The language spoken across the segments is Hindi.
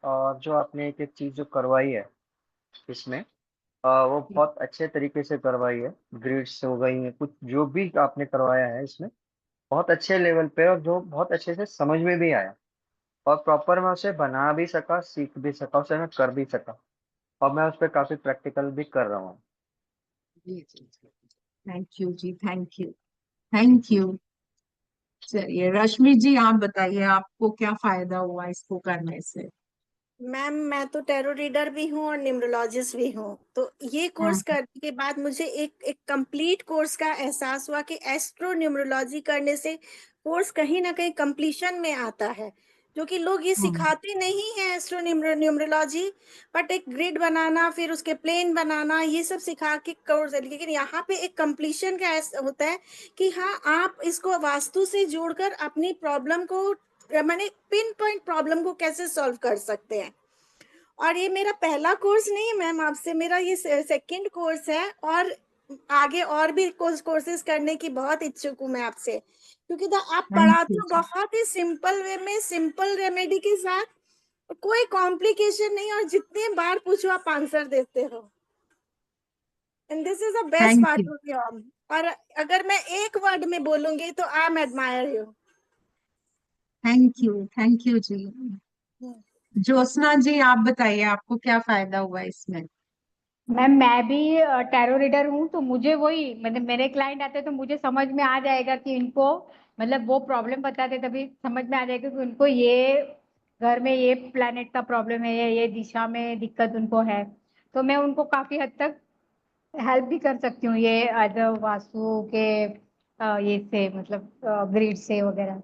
और जो आपने एक-एक चीज़ जो करवाई है इसमें वो बहुत अच्छे तरीके से करवाई है। ग्रिड्स हो गई हैं, कुछ जो भी आपने करवाया है इसमें, बहुत अच्छे लेवल पे और जो बहुत अच्छे से समझ में भी आया और प्रॉपर मैं उसे बना भी सका, सीख भी सका, उसे मैं कर भी सका और मैं उस पे काफ़ी प्रैक्टिकल भी कर रहा हूँ। जी जी जी। थैंक यू जी, थैंक यू, थैंक यू। चलिए रश्मि जी, आप बताइए आपको क्या फायदा हुआ इसको करने से। मैम, मैं तो टैरो रीडर भी हूँ और न्यूमरोलॉजिस्ट भी हूँ। तो ये कोर्स हम्म करने के बाद मुझे एक एक कंप्लीट कोर्स का एहसास हुआ कि एस्ट्रो न्यूमरोलॉजी करने से कोर्स कहीं ना कहीं कंप्लीशन में आता है, जो कि लोग ये हम्म सिखाते नहीं हैं एस्ट्रो न्यूमरोलॉजी। बट एक ग्रिड बनाना, फिर उसके प्लेन बनाना, ये सब सिखा के कोर्स है। लेकिन यहाँ पे एक कंप्लीशन का होता है कि हाँ, आप इसको वास्तु से जोड़कर अपनी प्रॉब्लम को, मैंने पिन पॉइंट प्रॉब्लम को कैसे सॉल्व कर सकते हैं। और ये मेरा पहला कोर्स नहीं है मैम, आपसे मेरा ये सेकंड कोर्स है। और आगे और भी कोर्सेज करने की बहुत इच्छुक हूँ मैं आपसे, क्योंकि आप थैंक पढ़ाते यू हो जी। बहुत ही सिंपल वे में, सिंपल रेमेडी के साथ, कोई कॉम्प्लिकेशन नहीं, और जितने बार पूछो आप आंसर देते हो। And this is the best thank part you, of your. और अगर मैं एक वर्ड में बोलूंगी तो I am admire you. Thank you जी। ज्योत्सना जी, आप बताइए आपको क्या फायदा हुआ इसमें। मैम, मैं भी टैरो रीडर हूँ, तो मुझे वही, मतलब मेरे क्लाइंट आते हैं तो मुझे समझ में आ जाएगा कि इनको, मतलब वो प्रॉब्लम बताते तभी समझ में आ जाएगा कि उनको ये घर में ये प्लैनेट का प्रॉब्लम है, ये दिशा में दिक्कत उनको है। तो मैं उनको काफी हद तक हेल्प भी कर सकती हूँ, ये अदर वास्तु के ये से, मतलब ग्रिड से वगैरह।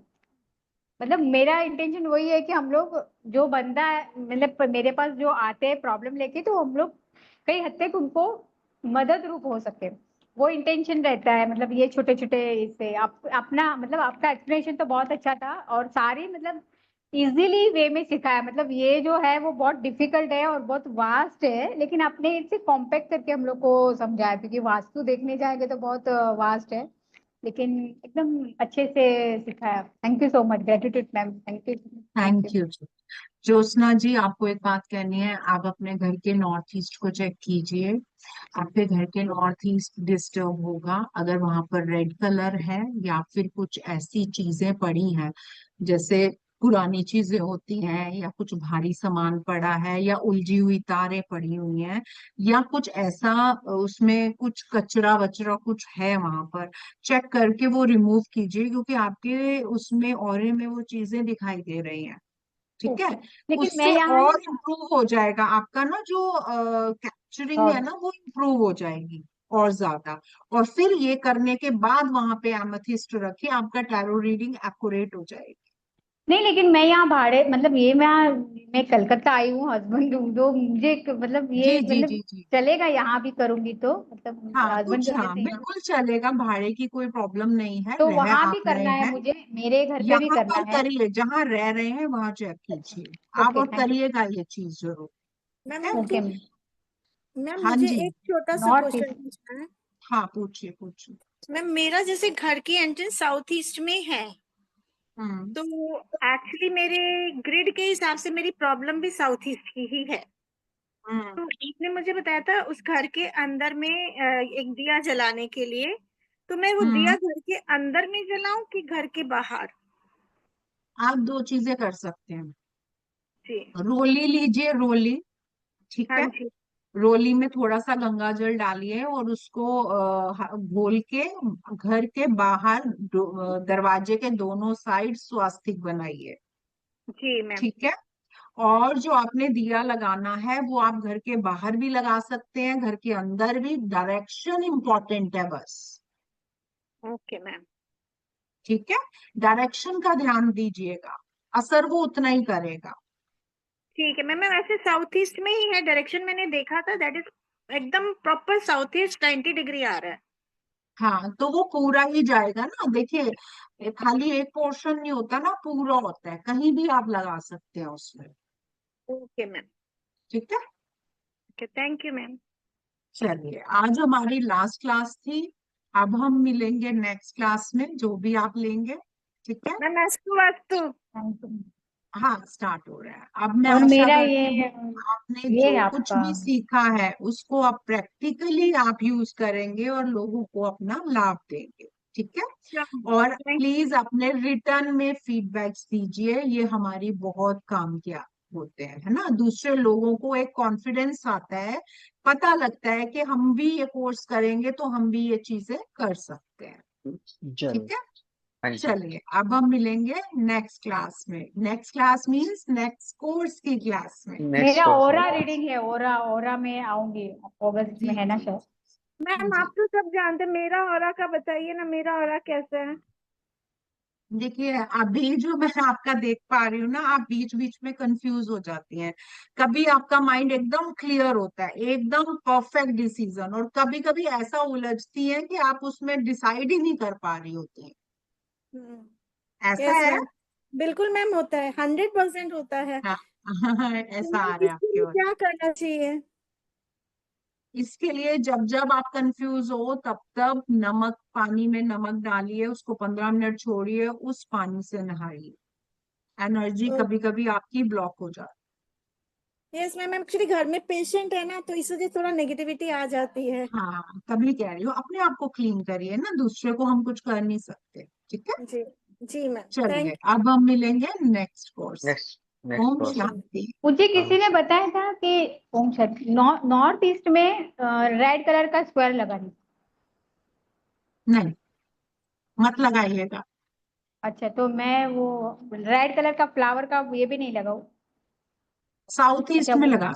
मतलब मेरा इंटेंशन वही है कि हम लोग, जो बंदा है, मतलब मेरे पास जो आते हैं प्रॉब्लम लेके, तो हम लोग कई हद तक उनको मदद रूप हो सके, वो इंटेंशन रहता है। मतलब ये छोटे छोटे इससे आप अपना, मतलब आपका एक्सप्लेनेशन तो बहुत अच्छा था, और सारी मतलब इजीली वे में सिखाया। मतलब ये जो है वो बहुत डिफिकल्ट है और बहुत वास्ट है, लेकिन आपने इसे कॉम्पैक्ट करके हम लोग को समझाया, क्योंकि वास्तु देखने जाएंगे तो बहुत वास्ट है, लेकिन एकदम अच्छे से सिखाया। Thank you so much, gratitude ma'am, thank you, thank you. Thank you जी। ज्योत्सना जी, आपको एक बात कहनी है, आप अपने घर के नॉर्थ ईस्ट को चेक कीजिए। आपके घर के नॉर्थ ईस्ट डिस्टर्ब होगा अगर वहां पर रेड कलर है, या फिर कुछ ऐसी चीजें पड़ी हैं, जैसे पुरानी चीजें होती हैं, या कुछ भारी सामान पड़ा है, या उलझी हुई तारें पड़ी हुई हैं, या कुछ ऐसा उसमें कुछ कचरा वचरा कुछ है वहां पर, चेक करके वो रिमूव कीजिए, क्योंकि आपके उसमें ऑरे में वो चीजें दिखाई दे रही हैं। ठीक है। ओके, लेकिन मैं उससे यहाँ और इम्प्रूव हो जाएगा आपका ना, जो कैप्चरिंग है और ना, वो इम्प्रूव हो जाएगी और ज्यादा। और फिर ये करने के बाद वहां पे एमेथिस्ट रखिए, आपका टैरो रीडिंग एक्यूरेट हो जाएगी। नहीं, लेकिन मैं यहाँ भाड़े, मतलब ये मैं कलकत्ता आई हूँ, हस्बैंड हूँ, तो मुझे मतलब जी ये जी मतलब जी जी। चलेगा यहाँ भी करूंगी तो, मतलब हाँ हस्बैंड कुछ, की वजह हाँ से यहाँ, बिल्कुल चलेगा, भाड़े की कोई प्रॉब्लम नहीं है, तो रह वहां भी आप रहे करना है हैं। मुझे, मेरे घर पे भी यहाँ करना पर है। करिए, जहाँ रह रहे हैं वहां चेक अच्छा, कीजिए आप, ओके, और थैंक करिएगा ये चीज जरूर। ठीक मैम है। ओके। मैम हाँ मुझे जी। एक छोटा सा नॉर्थ क्वेश्चन ईस्ट। पूछना है। हाँ पूछिए पूछिए। मैम, मेरा जैसे घर की एंट्रेंस साउथ ईस्ट में है, हम्म तो एक्चुअली मेरे ग्रिड के हिसाब से मेरी प्रॉब्लम भी साउथ ईस्ट की ही है। हम्म तो आपने मुझे बताया था उस घर के अंदर में एक दिया जलाने के लिए, तो मैं वो दिया हम्म। घर के अंदर में जलाऊं कि घर के बाहर? आप दो चीजें कर सकते हैं। जी। रोली लीजिए, रोली। ठीक हाँ है। जी। रोली में थोड़ा सा गंगा जल डालिए और उसको घोल के घर के बाहर दरवाजे के दोनों साइड स्वास्तिक बनाइए। जी मैम। ठीक है। और जो आपने दिया लगाना है वो आप घर के बाहर भी लगा सकते हैं, घर के अंदर भी, डायरेक्शन इंपॉर्टेंट है बस। Okay ma'am. ठीक है। डायरेक्शन का ध्यान दीजिएगा, असर वो उतना ही करेगा। ठीक है मैम। मैं वैसे साउथ ईस्ट में ही है, डायरेक्शन मैंने देखा था, दैट इज एकदम प्रॉपर साउथ ईस्ट 90 डिग्री आ रहा है। हाँ तो वो पूरा ही जाएगा ना, देखिए खाली एक पोर्शन नहीं होता ना, पूरा होता है, कहीं भी आप लगा सकते हैं उसमें। Okay ma'am. ठीक है। Okay, thank you ma'am. चलिए, आज हमारी लास्ट क्लास थी, अब हम मिलेंगे नेक्स्ट क्लास में, जो भी आप लेंगे। ठीक है। मैम, अस्तु अस्तु। Thank you. हाँ स्टार्ट हो रहा है। अब मैं और आशा मेरा करती हूँ आपने ये है जो कुछ आपका। भी सीखा है उसको आप प्रैक्टिकली आप यूज करेंगे और लोगों को अपना लाभ देंगे। ठीक है। और प्लीज अपने रिटर्न में फीडबैक्स दीजिए, ये हमारी बहुत काम किया होते हैं, है ना। दूसरे लोगों को एक कॉन्फिडेंस आता है, पता लगता है कि हम भी ये कोर्स करेंगे तो हम भी ये चीजें कर सकते हैं। जरूर। ठीक है। हाँ जी। चलिए अब हम मिलेंगे नेक्स्ट क्लास में। Next class means next course की क्लास में। नेक्स्ट मेरा कोर्स ओरा में। रीडिंग है, ओरा ओरा में आऊंगी अगस्त में, जी है ना जी शायद। मैम जी। आप तो सब जानते हैं, मेरा ऑरा का बताइए ना, मेरा ऑरा कैसा है? देखिए अभी जो मैं आपका देख पा रही हूँ ना, आप बीच बीच में कंफ्यूज हो जाती हैं। कभी आपका माइंड एकदम क्लियर होता है, एकदम परफेक्ट डिसीजन, और कभी कभी ऐसा उलझती है कि आप उसमें डिसाइड ही नहीं कर पा रही होती हैं। ऐसा यस है। मैम, बिल्कुल मैम, होता है, 100% होता है। हाँ तो ऐसा आ मैम रहा है इसके आपके लिए और। क्या करना चाहिए? इसके लिए जब जब आप कंफ्यूज हो तब तब नमक, पानी में नमक डालिए, उसको 15 मिनट छोड़िए, उस पानी से नहाइए। एनर्जी कभी कभी आपकी ब्लॉक हो जाती यस मैम, एक्चुअली घर में पेशेंट है ना, तो इस वजह से थोड़ा नेगेटिविटी आ जाती है। है। हाँ तभी कह रही हूँ, अपने आप को क्लीन करिए ना, दूसरे को हम कुछ कर नहीं सकते। ठीक है। जी, जी मैम, चलिए थैंक अब हम मिलेंगे next course. Next next Om course. You. शांति। मुझे हाँ। किसी ने बताया था कि ओम शांति नॉर्थ ईस्ट में रेड कलर का स्क्वायर लगाना। नहीं मत लगाइएगा। अच्छा, तो मैं वो रेड कलर का फ्लावर का ये भी नहीं लगाऊं? साउथ अच्छा ईस्ट में वो, लगा।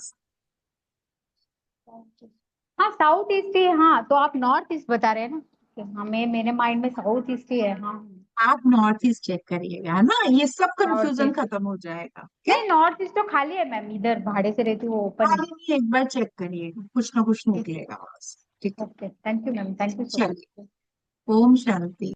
हाँ साउथ ईस्ट ही है, हाँ तो आप नॉर्थ ईस्ट बता रहे हैं ना कि हमें, मेरे माइंड में साउथ ईस्ट ही है। हाँ आप नॉर्थ ईस्ट चेक करिएगा, है ना, ये सब नॉर्थ कंफ्यूजन ईस्ट, खत्म हो जाएगा। क्या। नहीं नॉर्थ ईस्ट तो खाली है मैम, इधर भाड़े से रहती हूँ, वो ओपन है। खाली नहीं, एक बार चेक करिएगा, कुछ ना कुछ निकलेगा बस। ठीक है। Okay, thank you ma'am, thank you सो चलिए मच। ओम शांति।